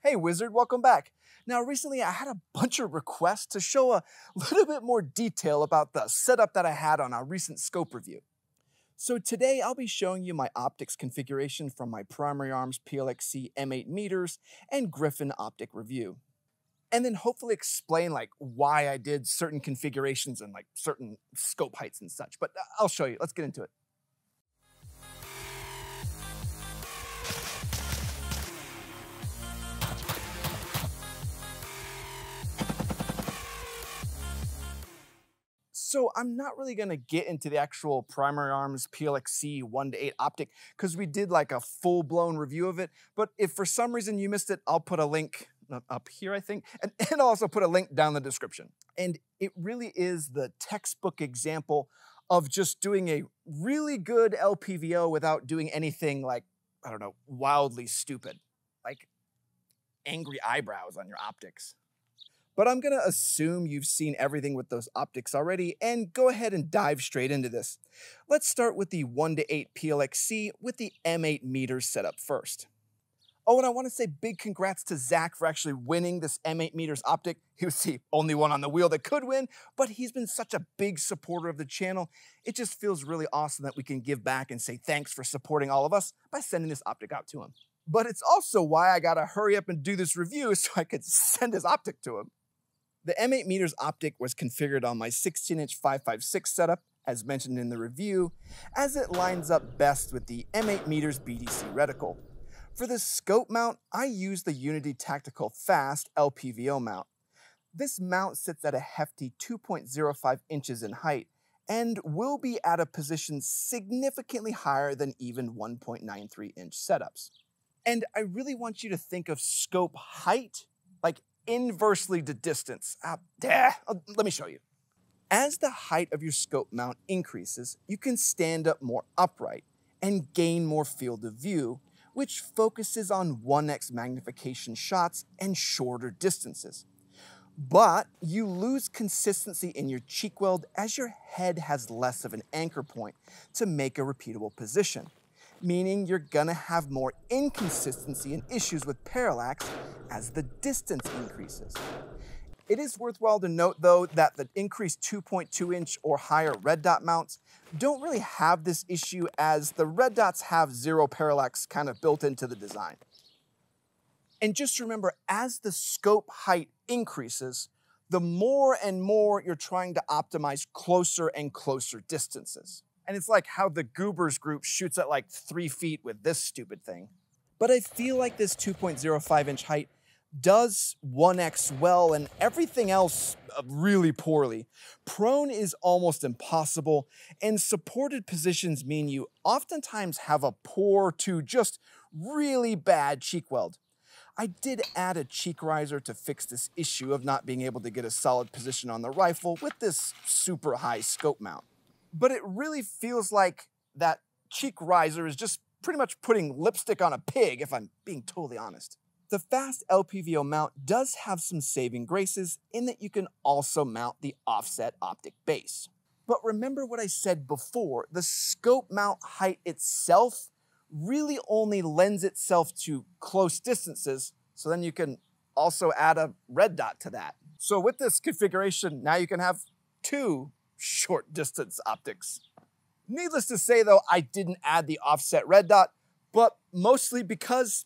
Hey Wizard, welcome back. Now recently I had a bunch of requests to show a little bit more detail about the setup that I had on our recent scope review. So today I'll be showing you my optics configuration from my Primary Arms PLx-C M8 meters and Griffin optic review. And then hopefully explain why I did certain configurations and certain scope heights and such. But I'll show you. Let's get into it. So I'm not really going to get into the actual Primary Arms PLx-C 1:8 optic because we did a full-blown review of it. But if for some reason you missed it, I'll put a link up here, I think, and I'll also put a link down in the description. And it really is the textbook example of just doing a really good LPVO without doing anything I don't know, wildly stupid, like angry eyebrows on your optics. But I'm going to assume you've seen everything with those optics already and go ahead and dive straight into this. Let's start with the 1:8 PLx-C with the M8 meters setup first. Oh, and I want to say big congrats to Zach for actually winning this M8 meters optic. He was the only one on the wheel that could win, but he's been such a big supporter of the channel. It just feels really awesome that we can give back and say thanks for supporting all of us by sending this optic out to him. But it's also why I got to hurry up and do this review so I could send his optic to him. The M8 meters optic was configured on my 16-inch 5.56 setup, as mentioned in the review, as it lines up best with the M8 meters BDC reticle. For the scope mount, I used the HRT Tactical Fast LPVO mount. This mount sits at a hefty 2.05 inches in height and will be at a position significantly higher than even 1.93-inch setups. And I really want you to think of scope height inversely to distance. Let me show you. As the height of your scope mount increases, you can stand up more upright and gain more field of view, which focuses on 1x magnification shots and shorter distances. But you lose consistency in your cheek weld as your head has less of an anchor point to make a repeatable position, meaning you're gonna have more inconsistency and issues with parallax as the distance increases. It is worthwhile to note though that the increased 2.2-inch or higher red dot mounts don't really have this issue as the red dots have zero parallax kind of built into the design. And just remember, as the scope height increases, the more and more you're trying to optimize closer and closer distances. And it's like how the Goobers group shoots at 3 feet with this stupid thing. But I feel like this 2.05-inch height does 1x well and everything else really poorly. Prone is almost impossible, and supported positions mean you oftentimes have a poor to just really bad cheek weld. I did add a cheek riser to fix this issue of not being able to get a solid position on the rifle with this super high scope mount. But it really feels like that cheek riser is just pretty much putting lipstick on a pig, if I'm being totally honest. The fast LPVO mount does have some saving graces in that you can also mount the offset optic base. But remember what I said before, the scope mount height itself really only lends itself to close distances, so then you can also add a red dot to that. So with this configuration, now you can have 2 short distance optics. Needless to say though, I didn't add the offset red dot, but mostly because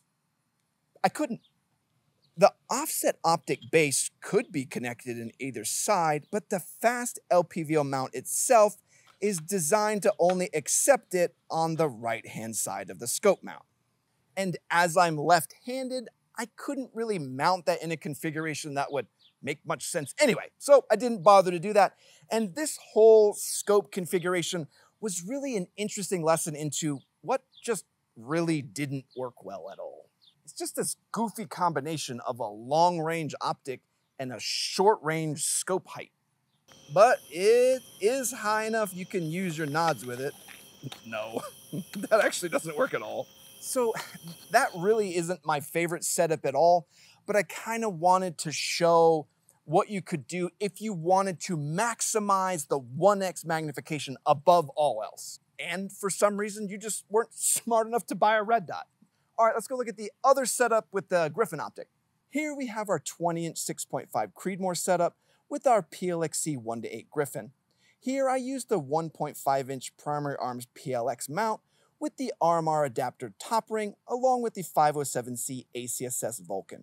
I couldn't. The offset optic base could be connected in either side, but the fast LPVO mount itself is designed to only accept it on the right-hand side of the scope mount. And as I'm left-handed, I couldn't really mount that in a configuration that would make much sense anyway, so I didn't bother to do that. And this whole scope configuration was really an interesting lesson into what just really didn't work well at all. It's just this goofy combination of a long-range optic and a short-range scope height. But it is high enough you can use your nods with it. No, that actually doesn't work at all. So that really isn't my favorite setup at all, but I kind of wanted to show what you could do if you wanted to maximize the 1x magnification above all else. And for some reason, you just weren't smart enough to buy a red dot. All right, let's go look at the other setup with the Griffin optic. Here we have our 20-inch 6.5 Creedmoor setup with our PLx-C 1-8 Griffin. Here I used the 1.5-inch Primary Arms PLx mount with the RMR adapter top ring along with the 507C ACSS Vulcan.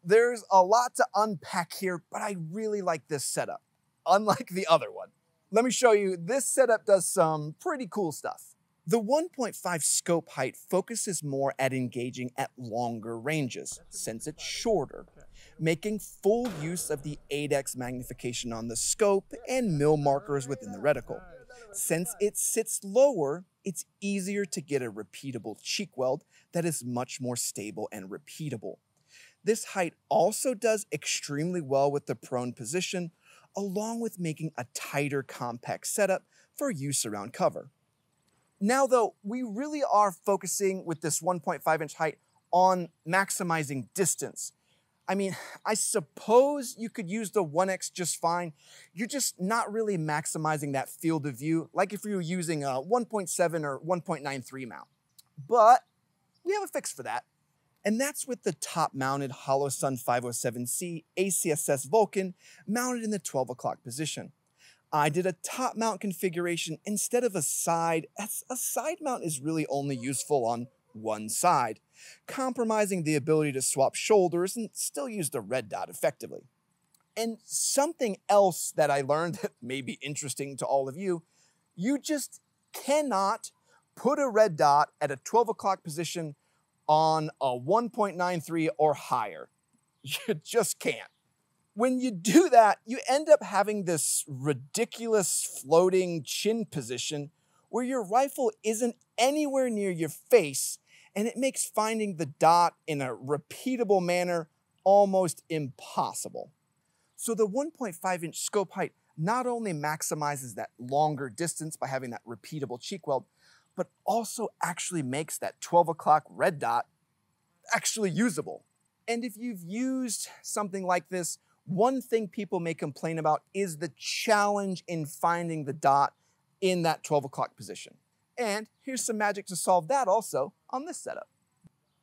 There's a lot to unpack here, but I really like this setup, unlike the other one. Let me show you, this setup does some pretty cool stuff. The 1.5 scope height focuses more at engaging at longer ranges, since it's shorter, making full use of the 8x magnification on the scope and mil markers within the reticle. Since it sits lower, it's easier to get a repeatable cheek weld that is much more stable and repeatable. This height also does extremely well with the prone position, along with making a tighter compact setup for use around cover. Now though, we really are focusing with this 1.5-inch height on maximizing distance. I mean, I suppose you could use the 1X just fine. You're just not really maximizing that field of view like if you were using a 1.7 or 1.93 mount. But we have a fix for that. And that's with the top-mounted HoloSun 507C ACSS Vulcan mounted in the 12 o'clock position. I did a top mount configuration instead of a side, as a side mount is really only useful on one side, compromising the ability to swap shoulders and still use the red dot effectively. And something else that I learned that may be interesting to all of you, you just cannot put a red dot at a 12 o'clock position on a 1.93 or higher. You just can't. When you do that, you end up having this ridiculous floating chin position where your rifle isn't anywhere near your face, and it makes finding the dot in a repeatable manner almost impossible. So the 1.5-inch scope height not only maximizes that longer distance by having that repeatable cheek weld, but also actually makes that 12 o'clock red dot actually usable. And if you've used something like this, one thing people may complain about is the challenge in finding the dot in that 12 o'clock position. And here's some magic to solve that also on this setup.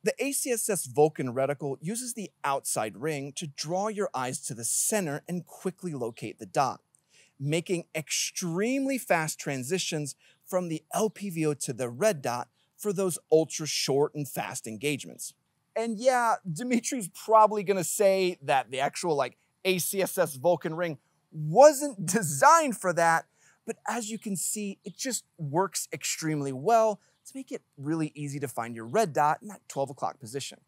The ACSS Vulcan reticle uses the outside ring to draw your eyes to the center and quickly locate the dot, making extremely fast transitions from the LPVO to the red dot for those ultra short and fast engagements. And yeah, Dimitri's probably gonna say that the actual ACSS Vulcan ring wasn't designed for that, but as you can see, it just works extremely well to make it really easy to find your red dot in that 12 o'clock position.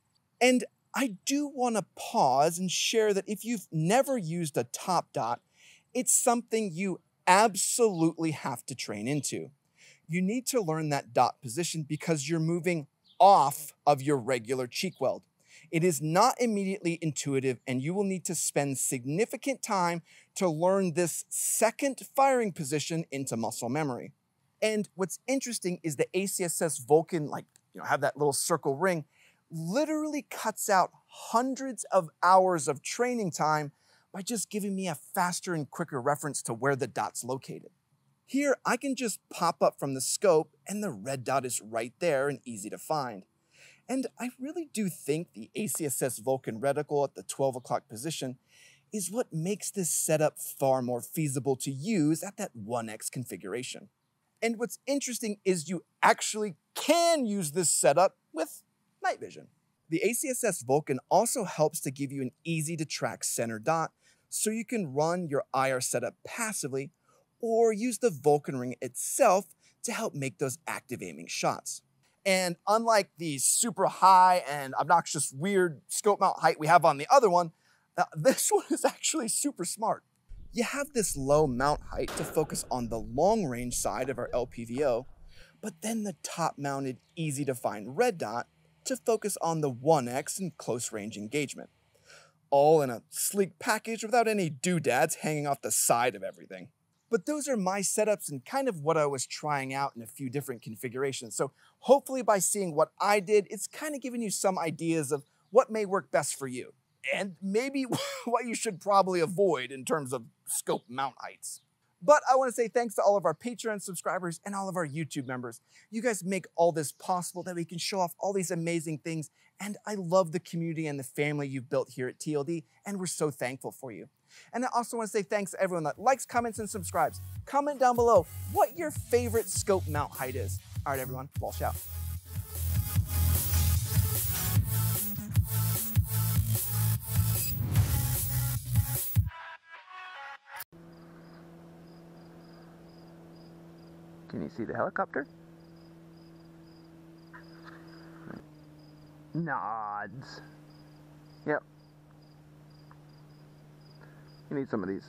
And I do want to pause and share that if you've never used a top dot, it's something you absolutely have to train into. You need to learn that dot position because you're moving off of your regular cheek weld. It is not immediately intuitive, and you will need to spend significant time to learn this second firing position into muscle memory. And what's interesting is the ACSS Vulcan, have that little circle ring, literally cuts out hundreds of hours of training time by just giving me a faster and quicker reference to where the dot's located. Here, I can just pop up from the scope and the red dot is right there and easy to find. And I really do think the ACSS Vulcan reticle at the 12 o'clock position is what makes this setup far more feasible to use at that 1X configuration. And what's interesting is you actually can use this setup with night vision. The ACSS Vulcan also helps to give you an easy to track center dot so you can run your IR setup passively or use the Vulcan ring itself to help make those active aiming shots. And unlike the super high and obnoxious weird scope mount height we have on the other one, this one is actually super smart. You have this low mount height to focus on the long range side of our LPVO, but then the top mounted easy to find red dot to focus on the 1X and close range engagement. All in a sleek package without any doodads hanging off the side of everything. But those are my setups and kind of what I was trying out in a few different configurations. So hopefully by seeing what I did, it's kind of giving you some ideas of what may work best for you. And maybe what you should probably avoid in terms of scope mount heights. But I want to say thanks to all of our Patreon subscribers and all of our YouTube members. You guys make all this possible that we can show off all these amazing things. And I love the community and the family you've built here at TLD, and we're so thankful for you. And I also want to say thanks to everyone that likes, comments, and subscribes. Comment down below what your favorite scope mount height is. All right, everyone, Walsh out. Can you see the helicopter? Nods. Yep. You need some of these.